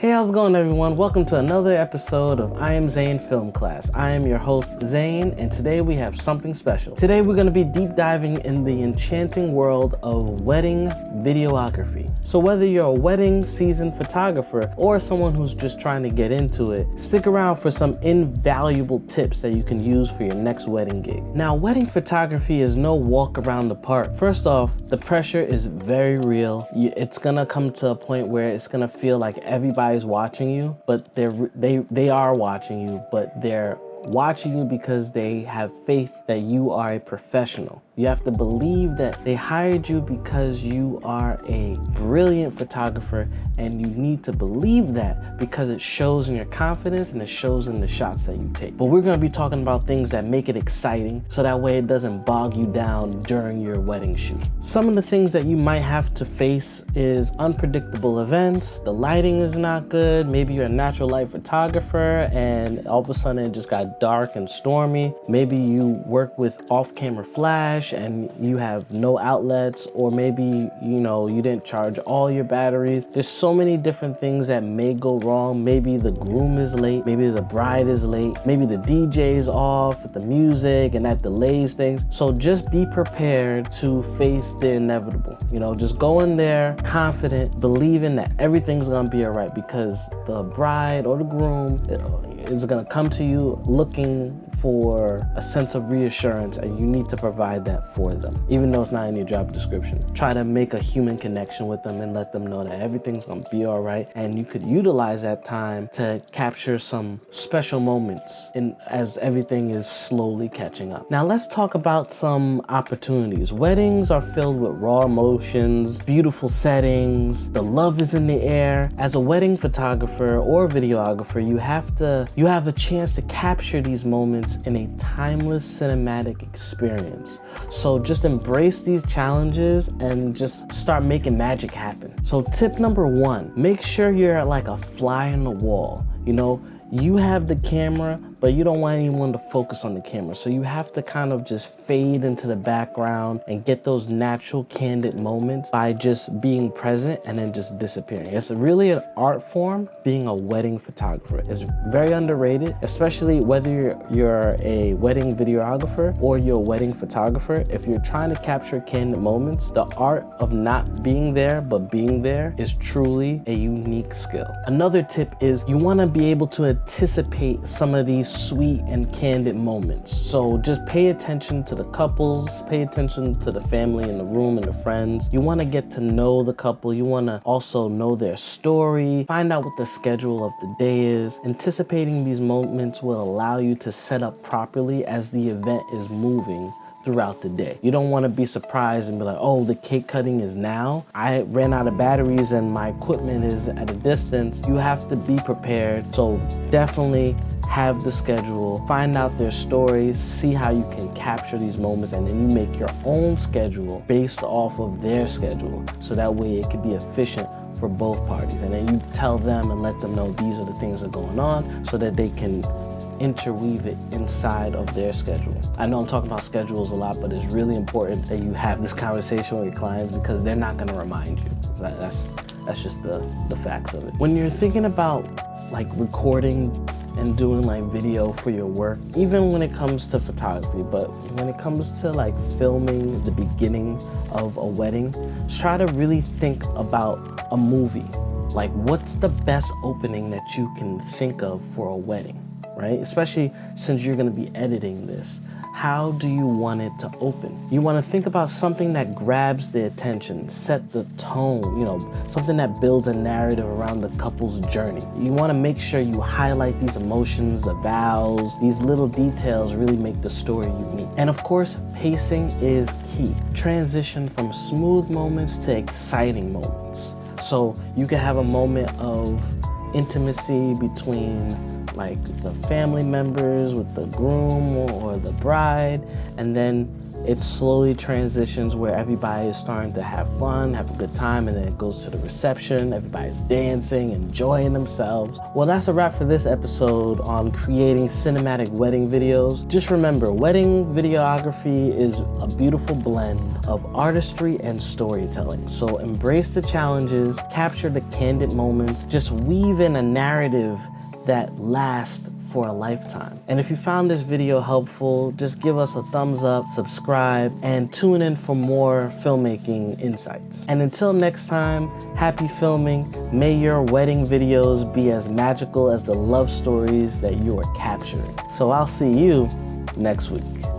Hey, how's it going, everyone? Welcome to another episode of I Am Zane Film Class. I am your host, Zane, and today we have something special. Today we're going to be deep diving in the enchanting world of wedding videography. So whether you're a wedding seasoned photographer or someone who's just trying to get into it, stick around for some invaluable tips that you can use for your next wedding gig. Now, wedding photography is no walk around the park. First off, the pressure is very real. It's going to come to a point where it's going to feel like everybody's watching you, but they are watching you, but they're watching you because they have faith that you are a professional. You have to believe that they hired you because you are a brilliant photographer, and you need to believe that because it shows in your confidence and it shows in the shots that you take. But we're going to be talking about things that make it exciting so that way it doesn't bog you down during your wedding shoot. Some of the things that you might have to face is unpredictable events. The lighting is not good. Maybe you're a natural light photographer and all of a sudden it just got dark and stormy. Maybe you work with off-camera flash and you have no outlets, or maybe you didn't charge all your batteries. There's so many different things that may go wrong. Maybe the groom is late, maybe the bride is late, maybe the DJ is off with the music and that delays things. So just be prepared to face the inevitable. Just go in there confident, believing that everything's gonna be all right, because the bride or the groom is gonna come to you looking for a sense of reassurance, and you need to provide that for them. Even though it's not in your job description, try to make a human connection with them and let them know that everything's gonna be all right, and you could utilize that time to capture some special moments as everything is slowly catching up. Now let's talk about some opportunities. Weddings are filled with raw emotions, beautiful settings, the love is in the air. As a wedding photographer or videographer, you have a chance to capture these moments in a timeless cinematic experience. So just embrace these challenges and just start making magic happen. So tip number one, make sure you're like a fly on the wall. You have the camera, but you don't want anyone to focus on the camera. So you have to kind of just fade into the background and get those natural, candid moments by just being present and then just disappearing. It's really an art form, being a wedding photographer. It's very underrated, especially whether you're a wedding videographer or you're a wedding photographer. If you're trying to capture candid moments, the art of not being there, but being there is truly a unique skill. Another tip is you want to be able to anticipate some of these sweet and candid moments. So just pay attention to the couples, pay attention to the family in the room and the friends. You want to get to know the couple. You want to also know their story, find out what the schedule of the day is. Anticipating these moments will allow you to set up properly as the event is moving throughout the day. You don't want to be surprised and be like, oh, the cake cutting is now. I ran out of batteries and my equipment is at a distance. You have to be prepared. So definitely have the schedule, find out their stories, see how you can capture these moments, and then you make your own schedule based off of their schedule. So that way it can be efficient for both parties. And then you tell them and let them know these are the things that are going on so that they can interweave it inside of their schedule. I know I'm talking about schedules a lot, but it's really important that you have this conversation with your clients because they're not going to remind you. That's just the facts of it. When you're thinking about like recording and doing like video for your work, even when it comes to photography, but when it comes to like filming the beginning of a wedding, try to really think about a movie. Like, what's the best opening that you can think of for a wedding? Right? Especially since you're going to be editing this. How do you want it to open? You want to think about something that grabs the attention, set the tone, something that builds a narrative around the couple's journey. You want to make sure you highlight these emotions, the vows, these little details really make the story unique. And of course, pacing is key. Transition from smooth moments to exciting moments. So you can have a moment of intimacy between like the family members with the groom or the bride, and then it slowly transitions where everybody is starting to have fun, have a good time, and then it goes to the reception. Everybody's dancing, enjoying themselves. Well, that's a wrap for this episode on creating cinematic wedding videos. Just remember, wedding videography is a beautiful blend of artistry and storytelling. So embrace the challenges, capture the candid moments, just weave in a narrative that lasts for a lifetime. And if you found this video helpful, just give us a thumbs up, subscribe, and tune in for more filmmaking insights. And until next time, happy filming. May your wedding videos be as magical as the love stories that you are capturing. So I'll see you next week.